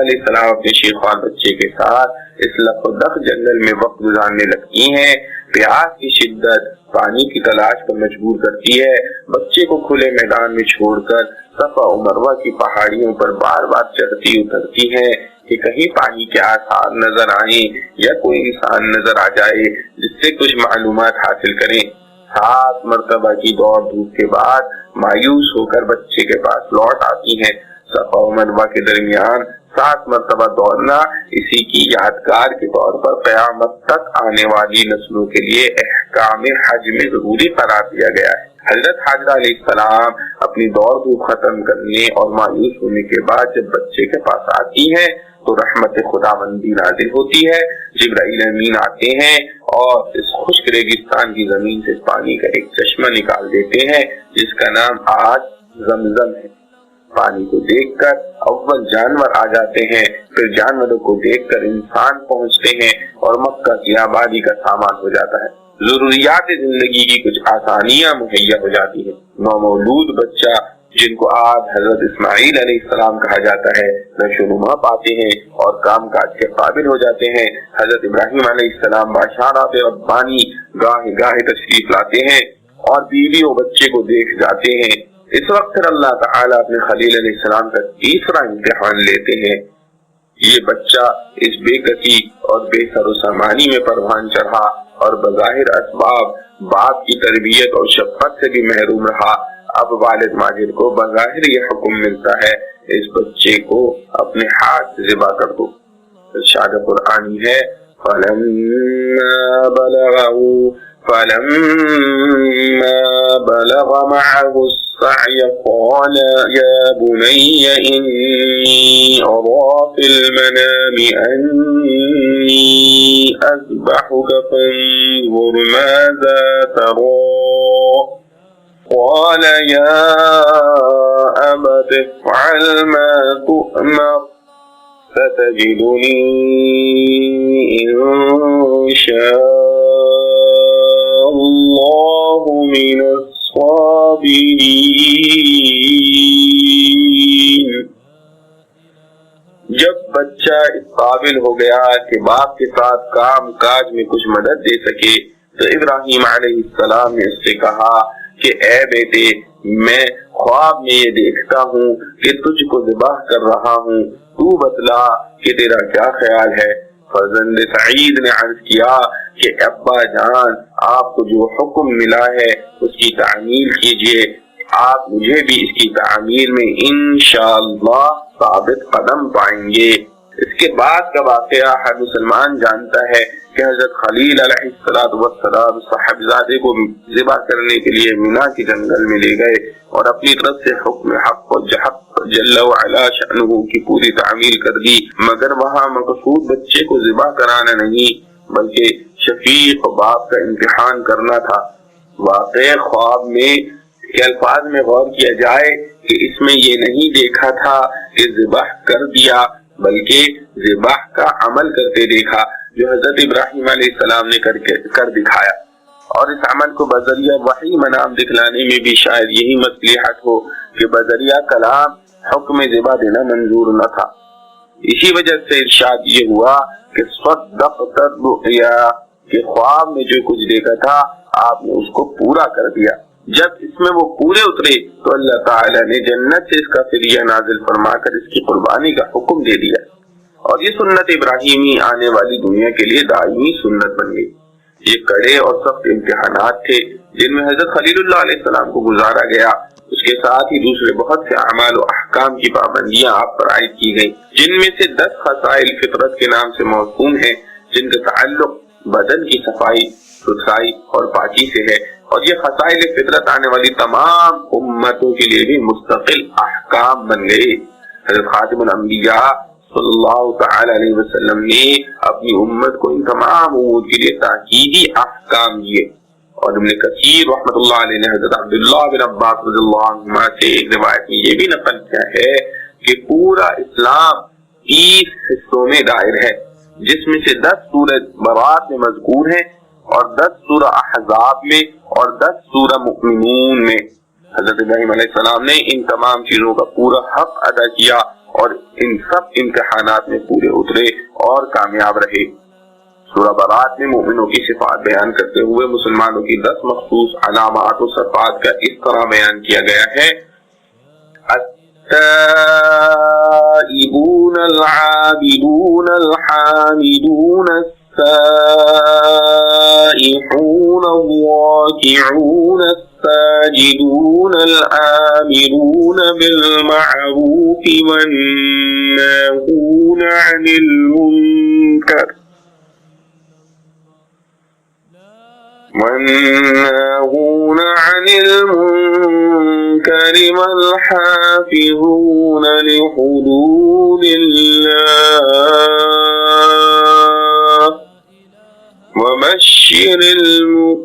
علیہ السلام اپنے شیخوار بچے کے ساتھ اس لخ و دخ جنگل میں وقت گزارنے لگتی ہیں۔ پیاس کی شدت پانی کی تلاش پر مجبور کرتی ہے۔ بچے کو کھلے میدان میں چھوڑ کر صفا و مروہ کی پہاڑیوں پر بار بار چڑھتی اترتی ہیں کہ کہیں پانی کے آثار نظر آئیں یا کوئی انسان نظر آ جائے جس سے کچھ معلومات حاصل کریں۔ 7 مرتبہ کی دوڑ دھوپ کے بعد مایوس ہو کر بچے کے پاس لوٹ آتی ہیں۔ صفا و مروہ کے درمیان 7 مرتبہ دوڑنا اسی کی یادگار کے طور پر قیامت تک آنے والی نسلوں کے لیے احکام حج میں ضروری قرار دیا گیا ہے۔ حضرت حاجرہ علیہ السلام اپنی دوڑ دھوپ ختم کرنے اور مایوس ہونے کے بعد جب بچے کے پاس آتی ہیں تو رحمت خداوندی نازل ہوتی ہے۔ جبرائیل امین آتے ہیں اور اس خشک ریگستان کی زمین سے پانی کا ایک چشمہ نکال دیتے ہیں جس کا نام آج زمزم ہے۔ پانی کو دیکھ کر اول جانور آ جاتے ہیں، پھر جانوروں کو دیکھ کر انسان پہنچتے ہیں اور مکہ کی آبادی کا سامان ہو جاتا ہے۔ ضروریات زندگی کی کچھ آسانیاں مہیا ہو جاتی ہیں۔ نومولود بچہ جن کو آج حضرت اسماعیل علیہ السلام کہا جاتا ہے نشو و نما پاتے ہیں اور کام کاج کے قابل ہو جاتے ہیں۔ حضرت ابراہیم علیہ السلام باشارات ربانی گاہ گاہ تشریف لاتے ہیں اور بیوی و بچے کو دیکھ جاتے ہیں۔ اس وقت پھر اللہ تعالیٰ اپنے خلیل علیہ السلام کا تیسرا امتحان لیتے ہیں۔ یہ بچہ اس بے کسی اور بے سر و سامانی میں پروان چڑھا اور بظاہر اسباب باپ کی تربیت اور شفقت سے بھی محروم رہا۔ اب والد ماجد کو بظاہر یہ حکم ملتا ہے اس بچے کو اپنے ہاتھ سے ذبح کر دو۔ ارشاد قرآنی ہے فَلَمَّا بَلَغَ مَعَهُ السَّعْيَ قَالَ يَا بُنَيَّ إِنِّي أَرَىٰ فِي الْمَنَامِ أَنِّي أَذْبَحُكَ فَانظُرْ مَاذَا تَرَىٰ قَالَ يَا أَبَتِ افْعَلْ مَا تُؤْمَرُ سَتَجِدُنِي إِن شاء اللَّهُ مِنَ الصَّابِرِينَ۔ جب بچہ اس قابل ہو گیا کہ باپ کے ساتھ کام کاج میں کچھ مدد دے سکے تو ابراہیم علیہ السلام نے اس سے کہا کہ اے بیٹے، میں خواب میں یہ دیکھتا ہوں کہ تجھ کو ذبح کر رہا ہوں، تو بتلا کہ تیرا کیا خیال ہے؟ فرزند سعید نے عرض کیا کہ ابا جان، آپ کو جو حکم ملا ہے اس کی تعمیل کیجئے، آپ مجھے بھی اس کی تعمیل میں انشاءاللہ ثابت قدم پائیں گے۔ اس کے بعد کا واقعہ ہر مسلمان جانتا ہے کہ حضرت خلیل علیہ السلام صاحبزادے کو ذبح کرنے کے لیے مینا کے جنگل میں لے گئے اور اپنی طرف سے حکم حق و حق جل وعلا شأنہ کی پوری تعمیل کر دی، مگر وہاں مقصود بچے کو ذبح کرانا نہیں بلکہ شفیق باپ کا امتحان کرنا تھا۔ واقع خواب میں کے الفاظ میں غور کیا جائے کہ اس میں یہ نہیں دیکھا تھا کہ ذبح کر دیا بلکہ ذبح کا عمل کرتے دیکھا جو حضرت ابراہیم علیہ السلام نے کر دکھایا، اور اس عمل کو بذریعہ وحی منام دکھلانے میں بھی شاید یہی مصلحت ہو کہ بذریعہ کلام حکم ذبح دینا منظور نہ تھا۔ اسی وجہ سے ارشاد یہ ہوا کہ صدقت الرؤیا، کہ خواب میں جو کچھ دیکھا تھا آپ نے اس کو پورا کر دیا۔ جب اس میں وہ پورے اترے تو اللہ تعالیٰ نے جنت سے اس کا فدیہ نازل فرما کر اس کی قربانی کا حکم دے دیا، اور یہ سنت ابراہیمی آنے والی دنیا کے لیے دائمی سنت بن گئی۔ یہ کڑے اور سخت امتحانات تھے جن میں حضرت خلیل اللہ علیہ السلام کو گزارا گیا، اس کے ساتھ ہی دوسرے بہت سے اعمال و احکام کی پابندیاں آپ پر عائد کی گئی، جن میں سے 10 خصائل فطرت کے نام سے موسوم ہیں جن کا تعلق بدن کی صفائی، ستھرائی اور پاکی سے ہے، اور یہ خصائل فطرت آنے والی تمام امتوں کے لیے بھی مستقل احکام بن گئے۔ حضرت خاتم الانبیاء صلی اللہ تعالی علیہ وسلم نے اپنی امت کو ان تمام امور کے لیے تاکیدی احکام دیے، اور ابن کثیر رحمۃ اللہ علیہ نے حضرت عبداللہ بن عباس رضی اللہ عنہما سے ایک روایت میں یہ بھی نقل کیا ہے کہ پورا اسلام 30 حصوں میں دائر ہے، جس میں سے 10 سورہ برات میں مذکور ہیں اور 10 سورہ احزاب میں اور 10 سورہ مؤمنون میں۔ حضرت ابراہیم علیہ السلام نے ان تمام چیزوں کا پورا حق ادا کیا اور ان سب امتحانات میں پورے اترے اور کامیاب رہے۔ سورہ برات میں مومنوں کی صفات بیان کرتے ہوئے مسلمانوں کی 10 مخصوص علامات و صفات کا اس طرح بیان کیا گیا ہے: التائبون العابدون الحامدون السائحون الراكعون الساجدون الآمرون بالمعروف والناهون عن المنكر والحافظون لحدود الله وبشر المؤمنین۔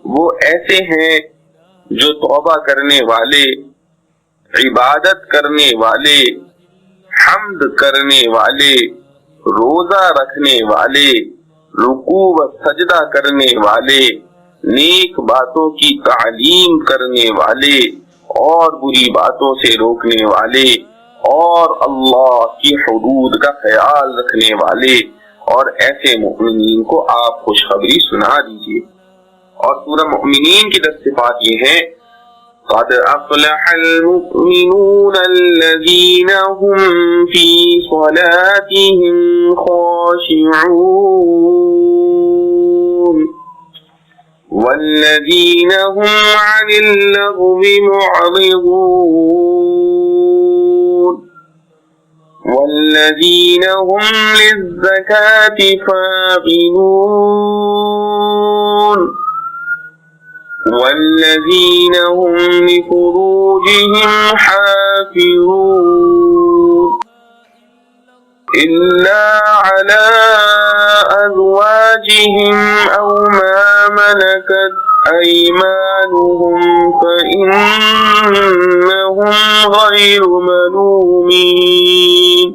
وہ ایسے ہیں جو توبہ کرنے والے، عبادت کرنے والے، حمد کرنے والے، روزہ رکھنے والے، رکوع و سجدہ کرنے والے، نیک باتوں کی تعلیم کرنے والے اور بری باتوں سے روکنے والے، اور اللہ کی حدود کا خیال رکھنے والے، اور ایسے مؤمنین کو آپ خوشخبری سنا دیجیے۔ اور سورہ مؤمنین کی 10 صفات یہ ہیں: قد افلح المؤمنون الذين هم في صلاتهم خاشعون والذين هم عن اللغو معرضون والذين هم للزكاة فاعلون والذين هم لفروجهم حافظون إلا على أزواجهم أو ما ملكت أيمانهم فإنهم غير ملومين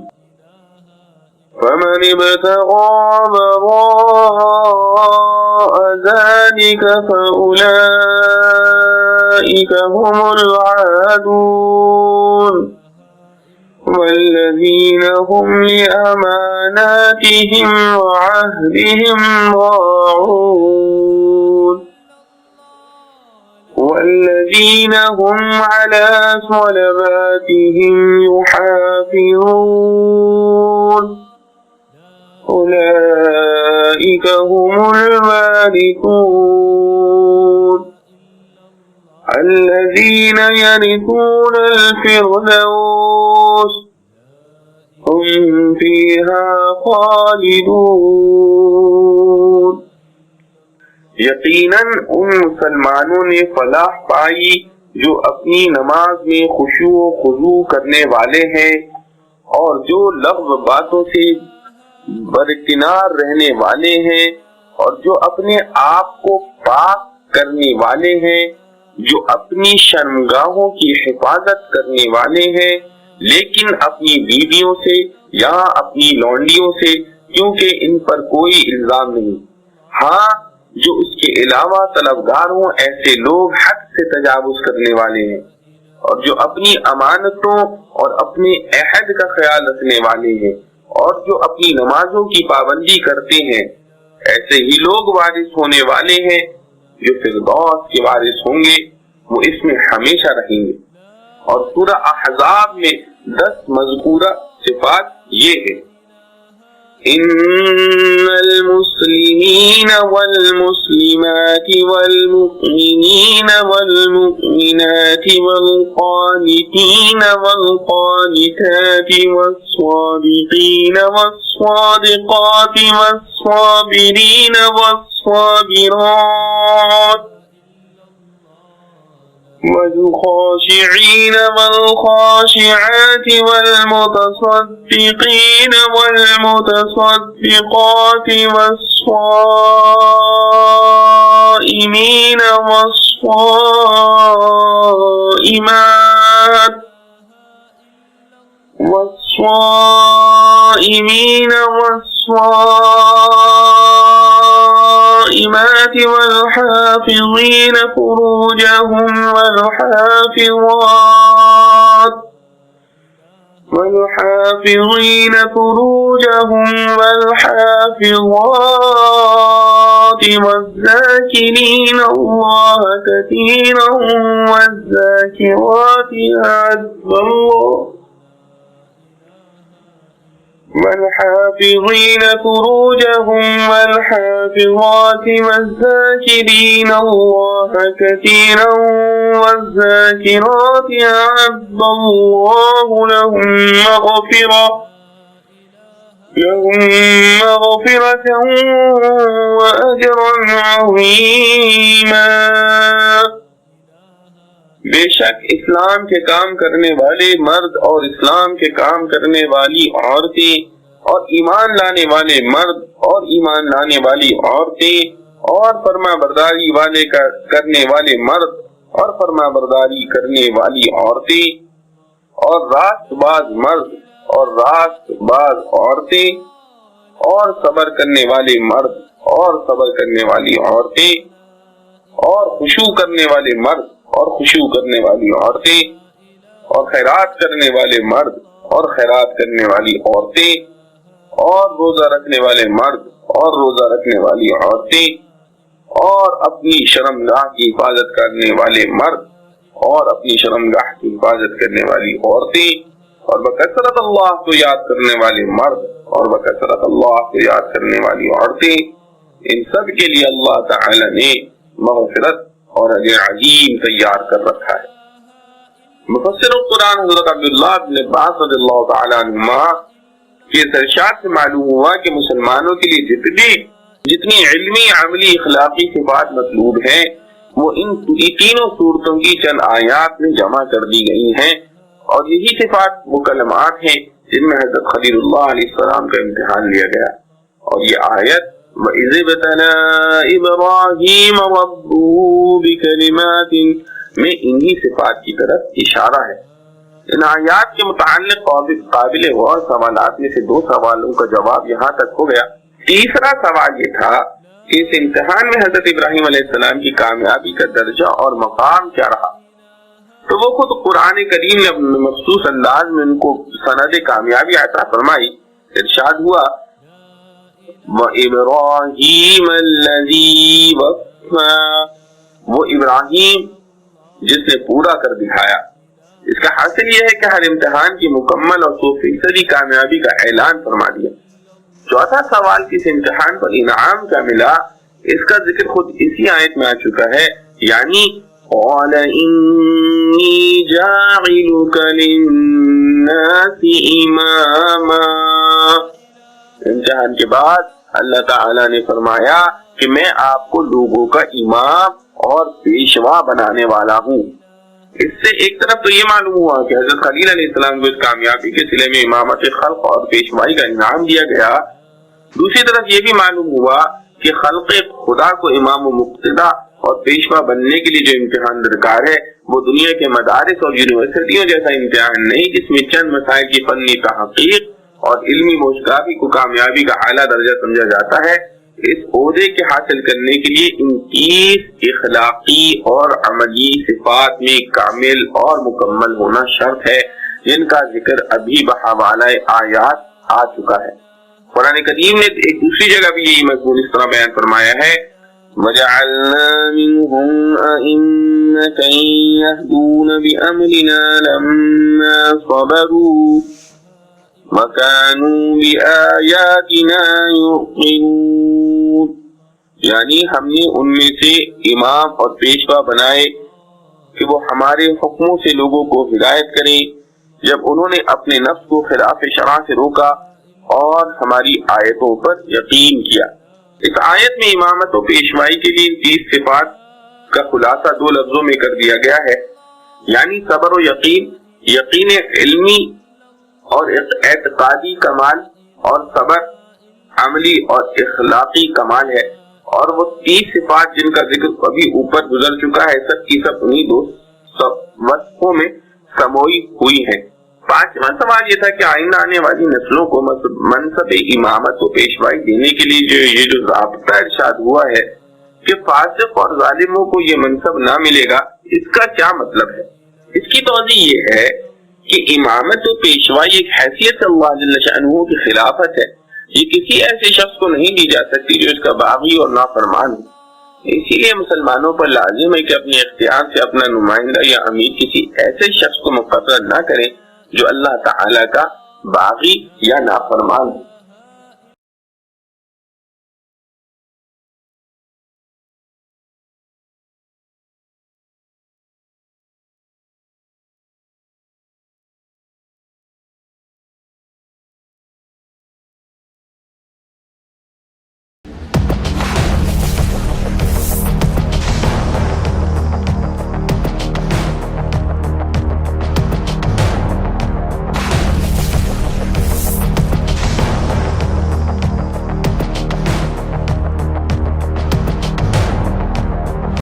فمن ابتغى وراء ذلك فأولئك هم العادون والذين هم لأماناتهم وعهدهم راعون والذين هم على صلواتهم يحافظون أولئك هم الوارثون الذين يرثون الفردوس هم فيها خالدون۔ یقیناً ان مسلمانوں نے فلاح پائی جو اپنی نماز میں خشوع و خضوع کرنے والے ہیں اور جو لغو باتوں سے برکنار رہنے والے ہیں اور جو اپنے آپ کو پاک کرنے والے ہیں، جو اپنی شرمگاہوں کی حفاظت کرنے والے ہیں لیکن اپنی بیویوں سے یا اپنی لونڈیوں سے، کیونکہ ان پر کوئی الزام نہیں، ہاں جو اس کے علاوہ طلبگار ہوں، ایسے لوگ حد سے تجاوز کرنے والے ہیں، اور جو اپنی امانتوں اور اپنے عہد کا خیال رکھنے والے ہیں اور جو اپنی نمازوں کی پابندی کرتے ہیں، ایسے ہی لوگ وارث ہونے والے ہیں جو فردوس کے وارث ہوں گے، وہ اس میں ہمیشہ رہیں گے۔ اور سورہ احزاب میں 10 مذکورہ صفات یہ ہے: ان المسلمین والمسلمات والمؤمنین والمؤمنات والقانتین والقانتات والصادقین والصادقات والصابرین والصابرات والخاشعين والخاشعات والمتصدقين والمتصدقات والصائمين والصائمات والصائمات والحافظات والحافظين فروجهم والحافظات والذاكرين الله كثيرا والذاكرات أعد الله والحافظين فروجهم والحافظات والذاكرين الله كثيرا والذاكرات أعد الله لهم مغفرة وأجرا عظيما۔ بے شک اسلام کے کام کرنے والے مرد اور اسلام کے کام کرنے والی عورتیں اور ایمان لانے والے مرد اور ایمان لانے والی عورتیں اور فرما برداری کرنے والے مرد اور فرما برداری کرنے والی عورتیں اور راست باز مرد اور راست باز عورتیں اور صبر کرنے والے مرد اور صبر کرنے والی عورتیں اور خشوع کرنے والے مرد اور خشوع کرنے والی عورتیں اور خیرات کرنے والے مرد اور خیرات کرنے والی عورتیں اور روزہ رکھنے والے مرد اور روزہ رکھنے والی عورتیں اور اپنی شرمگاہ کی حفاظت کرنے والے مرد اور اپنی شرمگاہ کی حفاظت کرنے والی عورتیں اور بکثرت اللہ کو یاد کرنے والے مرد اور بکثرت اللہ کو یاد کرنے والی عورتیں، ان سب کے لیے اللہ تعالی نے مغفرت اور اجر عظیم تیار کر رکھا ہے۔ مفسر القرآن حضرت عبداللہ بن عباس رضی اللہ تعالی عنہما کے ارشاد سے معلوم ہوا کہ مسلمانوں کے لیے جتنی علمی، عملی، اخلاقی صفات مطلوب ہیں وہ ان تینوں صورتوں کی چند آیات میں جمع کر دی گئی ہیں، اور یہی صفات وہ کلمات ہیں جن میں حضرت خلیل اللہ علیہ السلام کا امتحان لیا گیا۔ اور یہ آیت وَإِذِ ابْتَلَىٰ إِبْرَاهِيمَ رَبُّهُ بِكَلِمَاتٍ میں انہی صفات کی طرف اشارہ ہے۔ ان آیات کے متعلق قابل غور سوالات میں سے 2 سوالوں کا جواب یہاں تک ہو گیا۔ تیسرا سوال یہ تھا کہ اس امتحان میں حضرت ابراہیم علیہ السلام کی کامیابی کا درجہ اور مقام کیا رہا، تو وہ خود قرآن کریم نے اپنے مخصوص انداز میں ان کو سند کامیابی عطا فرمائی۔ ارشاد ہوا وَإِبْرَاهِيمَ الَّذِي وَفَّىٰ، وہ ابراہیم جس نے پورا کر دکھایا۔ اس کا حاصل یہ ہے کہ ہر امتحان کی مکمل اور 100% کامیابی کا اعلان فرما دیا۔ چوتھا سوال کس امتحان پر انعام کیا ملا، اس کا ذکر خود اسی آیت میں آ چکا ہے، یعنی قَالَ إِنِّي جَاعِلُكَ لِلنَّاسِ إِمَامًا۔ امتحان کے بعد اللہ تعالی نے فرمایا کہ میں آپ کو لوگوں کا امام اور پیشوا بنانے والا ہوں۔ اس سے ایک طرف تو یہ معلوم ہوا کہ حضرت خلیل علیہ السلام کو اس کامیابی کے صلے میں امامت خلق اور پیشوائی کا انعام دیا گیا، دوسری طرف یہ بھی معلوم ہوا کہ خلق خدا کو امام و مقتدا اور پیشوا بننے کے لیے جو امتحان درکار ہے وہ دنیا کے مدارس اور یونیورسٹیوں جیسا امتحان نہیں جس میں چند مسائل کی فنی تحقیق اور علمی موشگافی کو کامیابی کا اعلیٰ درجہ سمجھا جاتا ہے۔ اس عہدے کے حاصل کرنے کے لیے 29 اخلاقی اور عملی صفات میں کامل اور مکمل ہونا شرط ہے، جن کا ذکر ابھی بحوالہ آیات آ چکا ہے۔ قرآن کریم نے ایک دوسری جگہ بھی یہی مضمون اس طرح بیان فرمایا ہے وَجَعَلْنَا مِنْهُمْ أَئِمَّةً يَهْدُونَ بِأَمْرِنَا لَمَّا صَبَرُوا وَكَانُوا بِآيَاتِنَا يُوقِنُونَ، یعنی ہم نے ان میں سے امام اور پیشوا بنائے کہ وہ ہمارے حکموں سے لوگوں کو ہدایت کریں جب انہوں نے اپنے نفس کو خلاف شرع سے روکا اور ہماری آیتوں پر یقین کیا۔ اس آیت میں امامت و پیشوائی کے لیے 30 صفات کا خلاصہ 2 لفظوں میں کر دیا گیا ہے، یعنی صبر و یقین، یقین علمی اور اعتقادی کمال، اور صبر عملی اور اخلاقی کمال ہے، اور وہ 30 صفات جن کا ذکر ابھی اوپر گزر چکا ہے سب کی سب انہی 2 وصفوں میں سموئی ہوئی ہیں۔ 5واں سوال یہ تھا کہ آئندہ آنے والی نسلوں کو منصب امامت و پیشوائی دینے کے لیے یہ جو ضابطہ ارشاد ہوا ہے کہ فاسق اور ظالموں کو یہ منصب نہ ملے گا، اس کا کیا مطلب ہے؟ اس کی توضیح یہ ہے کہ امامت و پیشوائی ایک حیثیت اللہ جل شأنہ کی خلافت ہے، یہ کسی ایسے شخص کو نہیں دی جا سکتی جو اس کا باغی اور نافرمان ہو۔ اسی لیے مسلمانوں پر لازم ہے کہ اپنے اختیار سے اپنا نمائندہ یا امیر کسی ایسے شخص کو مقرر نہ کریں جو اللہ تعالی کا باغی یا نافرمان ہو۔